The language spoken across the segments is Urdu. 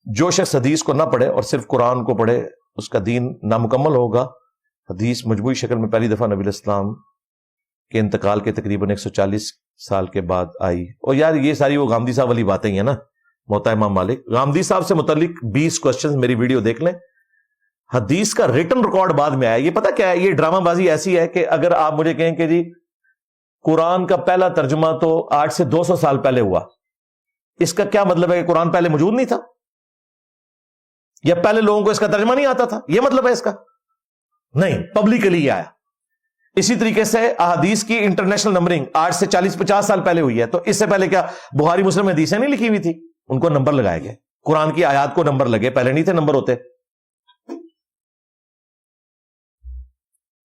جو شخص حدیث کو نہ پڑھے اور صرف قرآن کو پڑھے اس کا دین نامکمل ہوگا. حدیث مجموعی شکل میں پہلی دفعہ نبی علیہ السلام کے انتقال کے تقریباً 140 سال کے بعد آئی. اور یار یہ ساری وہ غامدی صاحب والی باتیں ہیں نا, موطا امام مالک. غامدی صاحب سے متعلق 20 کوسچنز میری ویڈیو دیکھ لیں. حدیث کا ریٹن ریکارڈ بعد میں آیا. یہ پتہ کیا ہے, یہ ڈرامہ بازی ایسی ہے کہ اگر آپ مجھے کہیں کہ جی قرآن کا پہلا ترجمہ تو آج سے 200 سال پہلے ہوا, اس کا کیا مطلب ہے کہ قرآن پہلے موجود نہیں تھا, یا پہلے لوگوں کو اس کا ترجمہ نہیں آتا تھا؟ یہ مطلب ہے اس کا؟ نہیں, پبلکلی آیا. اسی طریقے سے احادیث کی انٹرنیشنل نمبرنگ آج سے 40-50 سال پہلے ہوئی ہے. تو اس سے پہلے کیا بخاری مسلم میں حدیثیں نہیں لکھی ہوئی تھی؟ ان کو نمبر لگائے گئے. قرآن کی آیات کو نمبر لگے, پہلے نہیں تھے نمبر ہوتے.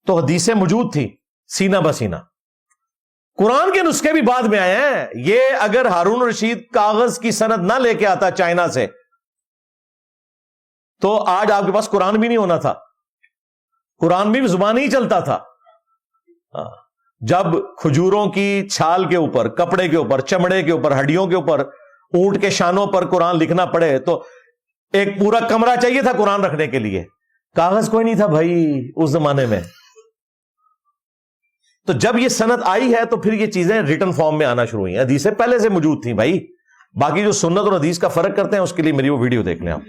تو حدیثیں موجود تھی سینہ بسینہ. قرآن کے نسخے بھی بعد میں آئے ہیں. یہ اگر ہارون رشید کاغذ کی سند نہ لے کے آتا چائنا سے تو آج آپ کے پاس قرآن بھی نہیں ہونا تھا. قرآن بھی زبان ہی چلتا تھا. جب کھجوروں کی چھال کے اوپر, کپڑے کے اوپر, چمڑے کے اوپر, ہڈیوں کے اوپر, اونٹ کے شانوں پر قرآن لکھنا پڑے تو ایک پورا کمرہ چاہیے تھا قرآن رکھنے کے لیے. کاغذ کوئی نہیں تھا بھائی اس زمانے میں. تو جب یہ سند آئی ہے تو پھر یہ چیزیں ریٹن فارم میں آنا شروع ہوئی ہیں. حدیثیں پہلے سے موجود تھیں بھائی. باقی جو سنت اور حدیث کا فرق کرتے ہیں اس کے لیے میری وہ ویڈیو دیکھ لیں آپ.